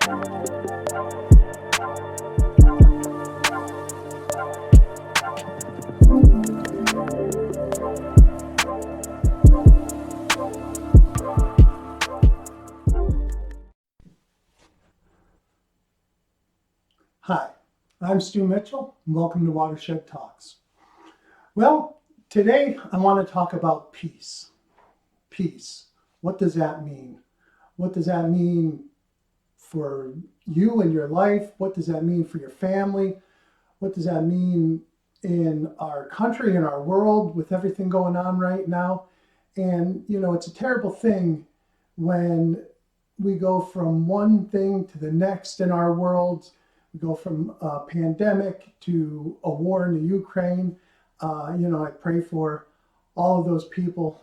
Hi, I'm Stu Mitchell, and welcome to Watershed Talks. Well, today I want to talk about peace. Peace. What does that mean? What does that mean for you and your life? What does that mean for your family? What does that mean in our country, in our world, with everything going on right now? And, it's a terrible thing when we go from one thing to the next in our world. We go from a pandemic to a war in the Ukraine. I pray for all of those people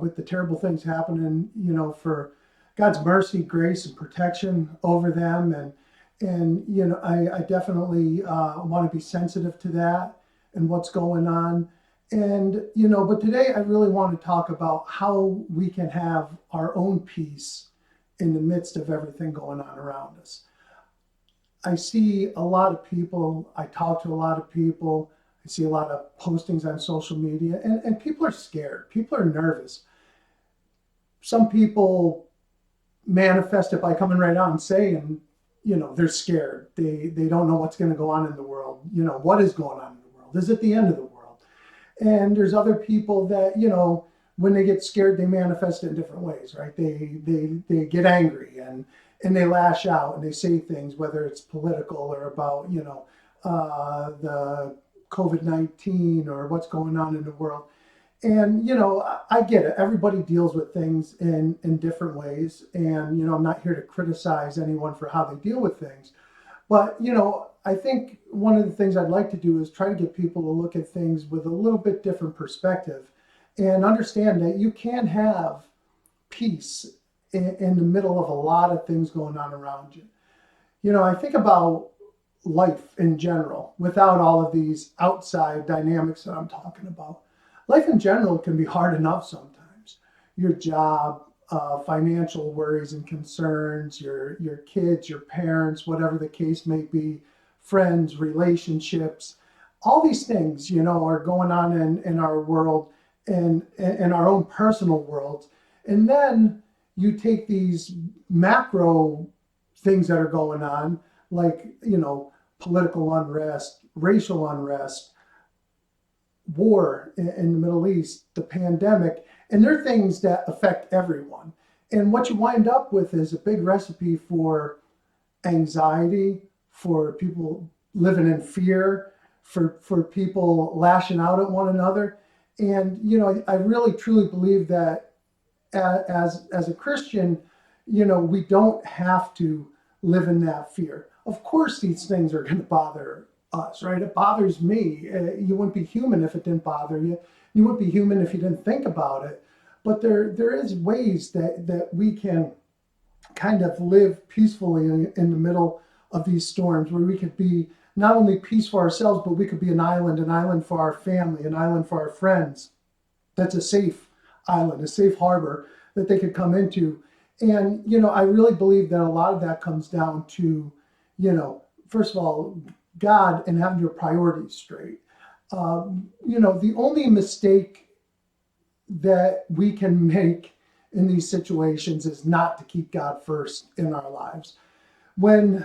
with the terrible things happening, for God's mercy, grace, and protection over them. And I definitely want to be sensitive to that and what's going on. And, but today I really want to talk about how we can have our own peace in the midst of everything going on around us. I see a lot of people, I talk to a lot of people, I see a lot of postings on social media, and people are scared. People are nervous. Some people manifest it by coming right out and saying, they're scared. They don't know what's going to go on in the world. What is going on in the world? Is it the end of the world? And there's other people that, when they get scared, they manifest it in different ways, right? They get angry and they lash out and they say things, whether it's political or about, the COVID-19 or what's going on in the world. And, I get it. Everybody deals with things in different ways. And, I'm not here to criticize anyone for how they deal with things. But, I think one of the things I'd like to do is try to get people to look at things with a little bit different perspective and understand that you can have peace in the middle of a lot of things going on around you. I think about life in general without all of these outside dynamics that I'm talking about. Life in general can be hard enough sometimes. Your job, financial worries and concerns, your kids, your parents, whatever the case may be, friends, relationships, all these things, are going on in our world and in our own personal worlds. And then you take these macro things that are going on, like, political unrest, racial unrest, war in the Middle East, the pandemic, and they're things that affect everyone. And what you wind up with is a big recipe for anxiety, for people living in fear, for people lashing out at one another. And, I really truly believe that as a Christian, we don't have to live in that fear. Of course, these things are going to bother us, right? It bothers me. You wouldn't be human if it didn't bother you. You wouldn't be human if you didn't think about it. But there is ways that we can kind of live peacefully in the middle of these storms, where we could be not only peace for ourselves, but we could be an island for our family, an island for our friends. That's a safe island, a safe harbor that they could come into. And, I really believe that a lot of that comes down to, first of all, God and having your priorities straight. The only mistake that we can make in these situations is not to keep God first in our lives. When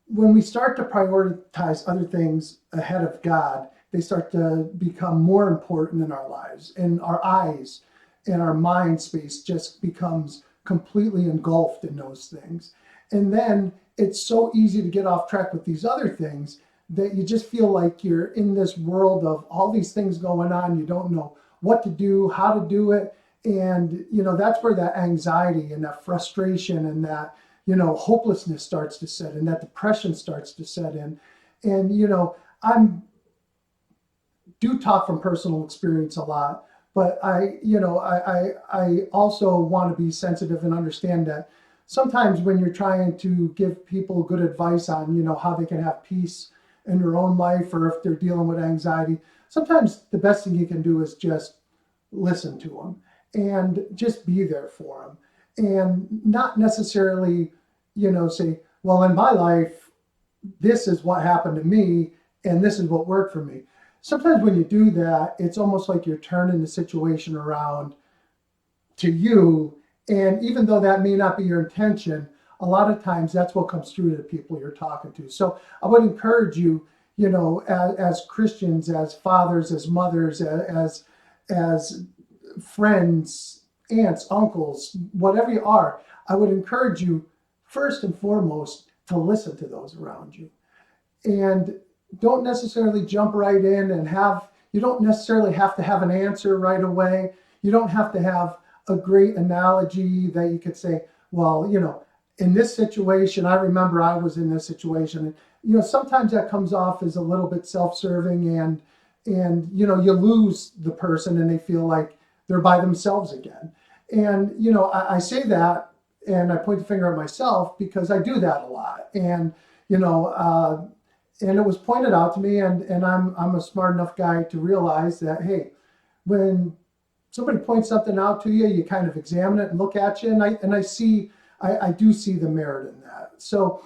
we start to prioritize other things ahead of God, they start to become more important in our lives, and our eyes and our mind space just becomes completely engulfed in those things. And then it's so easy to get off track with these other things that you just feel like you're in this world of all these things going on. You don't know what to do, how to do it. And, that's where that anxiety and that frustration and that, hopelessness starts to set in, that depression starts to set in. And, I'm do talk from personal experience a lot, but I also want to be sensitive and understand that sometimes when you're trying to give people good advice on, how they can have peace in their own life, or if they're dealing with anxiety, sometimes the best thing you can do is just listen to them and just be there for them. and not necessarily, say, well, in my life, this is what happened to me and this is what worked for me. Sometimes when you do that, it's almost like you're turning the situation around to you. And even though that may not be your intention, a lot of times that's what comes through to the people you're talking to. So I would encourage you, as Christians, as fathers, as mothers, as friends, aunts, uncles, whatever you are, I would encourage you first and foremost to listen to those around you. And don't necessarily jump right in and you don't necessarily have to have an answer right away. You don't have to have a great analogy that you could say, well, in this situation, I remember I was in this situation. And, sometimes that comes off as a little bit self-serving and you lose the person and they feel like they're by themselves again. And, I say that and I point the finger at myself because I do that a lot. And, and it was pointed out to me, and I'm a smart enough guy to realize that, hey, when somebody points something out to you, you kind of examine it and look at you, and I do see the merit in that. So,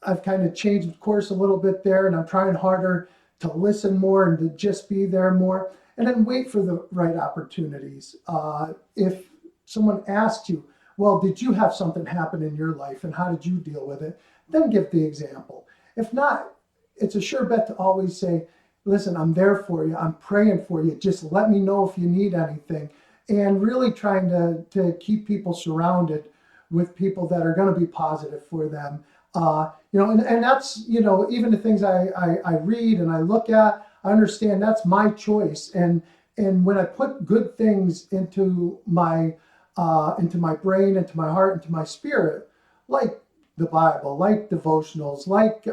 I've kind of changed course a little bit there, and I'm trying harder to listen more and to just be there more, and then wait for the right opportunities. If someone asks you, well, did you have something happen in your life, and how did you deal with it? Then give the example. If not, it's a sure bet to always say, listen, I'm there for you. I'm praying for you. Just let me know if you need anything. And really trying to keep people surrounded with people that are going to be positive for them. And that's, even the things I read and I look at, I understand that's my choice. And when I put good things into my brain, into my heart, into my spirit, like the Bible, like devotionals, like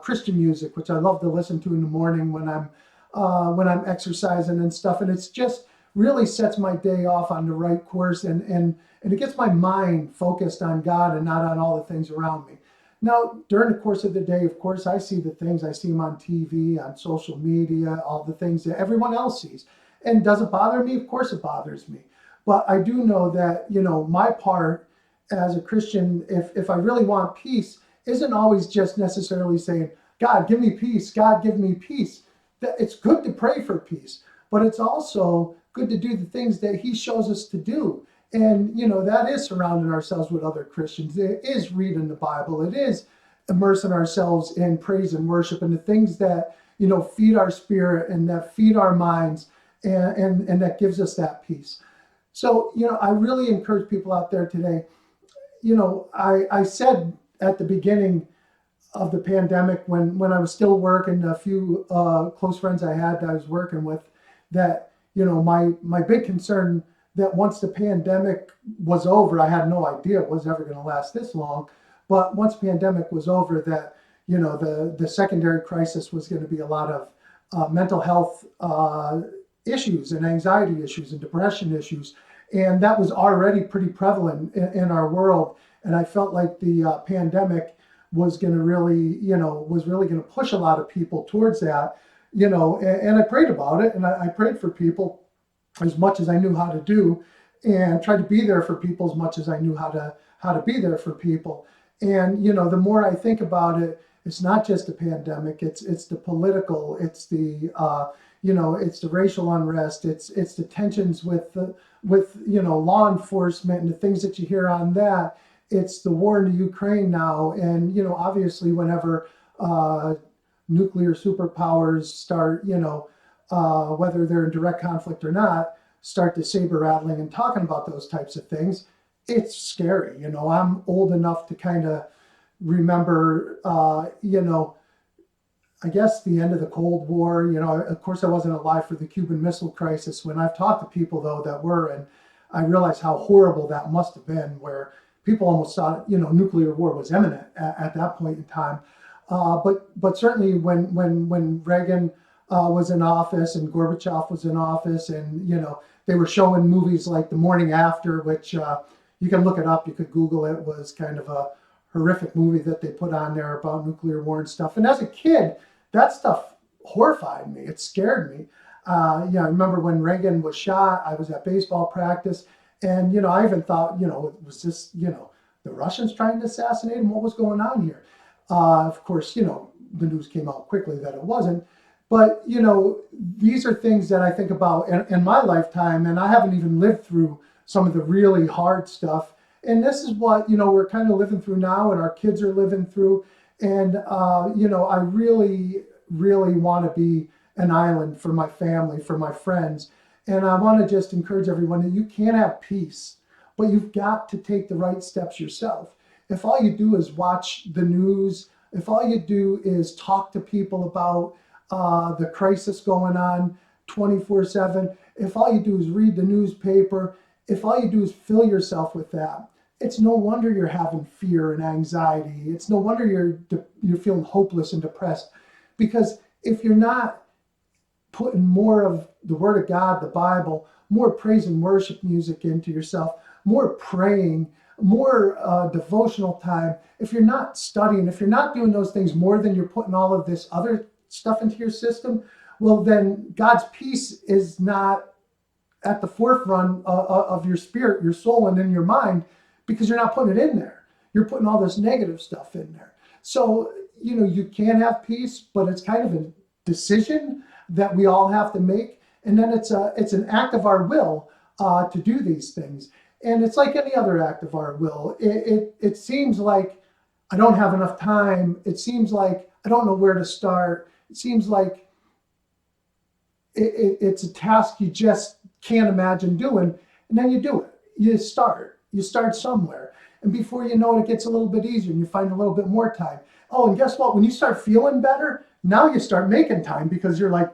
Christian music, which I love to listen to in the morning when I'm exercising and stuff. And it's just really sets my day off on the right course, and it gets my mind focused on God and not on all the things around me. Now, during the course of the day, of course, I see the things. I see them on TV, on social media, all the things that everyone else sees. And does it bother me? Of course it bothers me. But I do know that, my part as a Christian, if I really want peace, isn't always just necessarily saying, God, give me peace. God, give me peace. It's good to pray for peace, but it's also good to do the things that he shows us to do. And, that is surrounding ourselves with other Christians. It is reading the Bible. It is immersing ourselves in praise and worship and the things that, feed our spirit and that feed our minds and that gives us that peace. So, I really encourage people out there today. I said at the beginning of the pandemic when I was still working, a few close friends I had that I was working with, that, my big concern that once the pandemic was over, I had no idea it was ever going to last this long, but once the pandemic was over, that, the secondary crisis was going to be a lot of mental health issues and anxiety issues and depression issues. And that was already pretty prevalent in our world. And I felt like the pandemic was going to really, going to push a lot of people towards that, and I prayed about it, and I prayed for people as much as I knew how to do, and tried to be there for people as much as I knew how to be there for people. And, the more I think about it, it's not just the pandemic, it's the political, it's the, it's the racial unrest, it's the tensions with law enforcement and the things that you hear on that. It's the war in the Ukraine now. And, obviously whenever nuclear superpowers start, whether they're in direct conflict or not, start the saber rattling and talking about those types of things, it's scary. I'm old enough to kind of remember, I guess the end of the Cold War. Of course I wasn't alive for the Cuban Missile Crisis. When I've talked to people though that were, and I realized how horrible that must have been, where people almost thought, nuclear war was imminent at that point in time. But certainly when Reagan was in office and Gorbachev was in office, and they were showing movies like The Morning After, which you can look it up, you could Google it, was kind of a horrific movie that they put on there about nuclear war and stuff. And as a kid, that stuff horrified me. It scared me. I remember when Reagan was shot, I was at baseball practice, And, I even thought, it was just, the Russians trying to assassinate him. What was going on here? Of course, the news came out quickly that it wasn't. But, these are things that I think about in my lifetime, and I haven't even lived through some of the really hard stuff. And this is what, we're kind of living through now, and our kids are living through. And, I really, really want to be an island for my family, for my friends. And I want to just encourage everyone that you can have peace, but you've got to take the right steps yourself. If all you do is watch the news, if all you do is talk to people about the crisis going on 24/7, if all you do is read the newspaper, if all you do is fill yourself with that, it's no wonder you're having fear and anxiety. It's no wonder you're feeling hopeless and depressed, because if you're not putting more of the Word of God, the Bible, more praise and worship music into yourself, more praying, more devotional time, if you're not studying, if you're not doing those things more than you're putting all of this other stuff into your system, well, then God's peace is not at the forefront of your spirit, your soul, and in your mind, because you're not putting it in there. You're putting all this negative stuff in there. So, you can have peace, but it's kind of a decision that we all have to make. And then it's an act of our will to do these things. And it's like any other act of our will. It seems like I don't have enough time. It seems like I don't know where to start. It seems like it's a task you just can't imagine doing. And then you do it. You start somewhere. And before you know it, it gets a little bit easier and you find a little bit more time. Oh, and guess what? When you start feeling better, now you start making time, because you're like,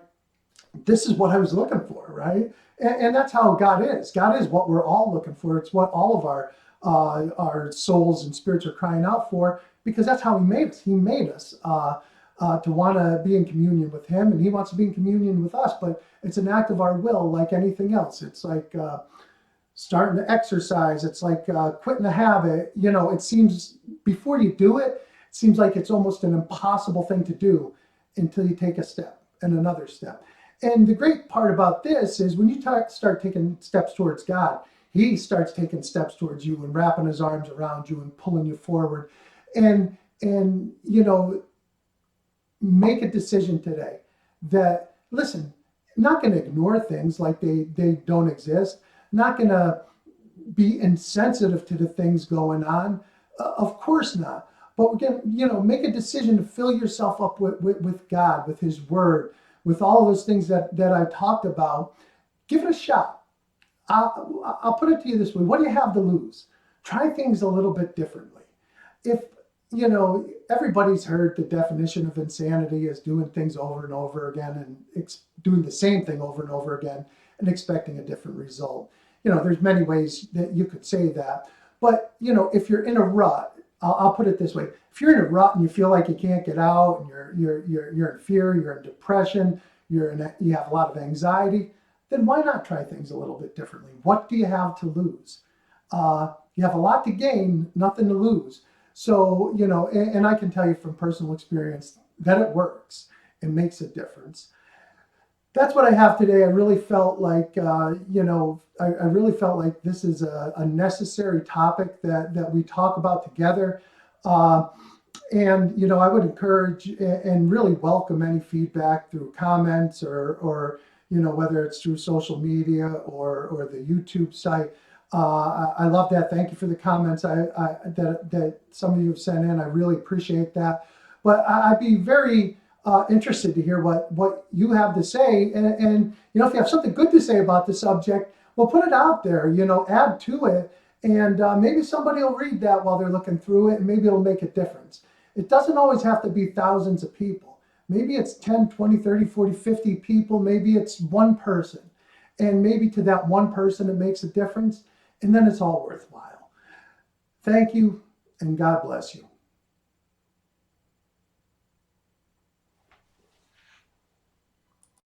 this is what I was looking for, right? And that's how God is. God is what we're all looking for. It's what all of our souls and spirits are crying out for, because that's how He made us. He made us to want to be in communion with Him, and He wants to be in communion with us. But it's an act of our will, like anything else. It's like starting to exercise. It's like quitting a habit. It seems, before you do it, it seems like it's almost an impossible thing to do until you take a step and another step. And the great part about this is when you start taking steps towards God, He starts taking steps towards you and wrapping His arms around you and pulling you forward. And make a decision today that, listen, I'm not going to ignore things like they don't exist. Not going to be insensitive to the things going on. Of course not. But we're going to, make a decision to fill yourself up with God, with His Word, with all of those things that I talked about. Give it a shot. I'll put it to you this way. What do you have to lose? Try things a little bit differently. If, everybody's heard the definition of insanity as doing things over and over again and doing the same thing over and over again and expecting a different result. There's many ways that you could say that. But, if you're in a rut, I'll put it this way. If you're in a rut and you feel like you can't get out, and you're in fear, you're in depression, you have a lot of anxiety, then why not try things a little bit differently? What do you have to lose? You have a lot to gain, nothing to lose. So, and I can tell you from personal experience that it works. It makes a difference. That's what I have today. I really felt like, I really felt like this is a necessary topic that we talk about together. And, I would encourage and really welcome any feedback through comments or whether it's through social media or the YouTube site. I love that. Thank you for the comments that some of you have sent in. I really appreciate that. But I'd be very interested to hear what you have to say. And if you have something good to say about the subject, well, put it out there, add to it. And maybe somebody will read that while they're looking through it, and maybe it'll make a difference. It doesn't always have to be thousands of people. Maybe it's 10, 20, 30, 40, 50 people. Maybe it's one person. And maybe to that one person, it makes a difference. And then it's all worthwhile. Thank you, and God bless you.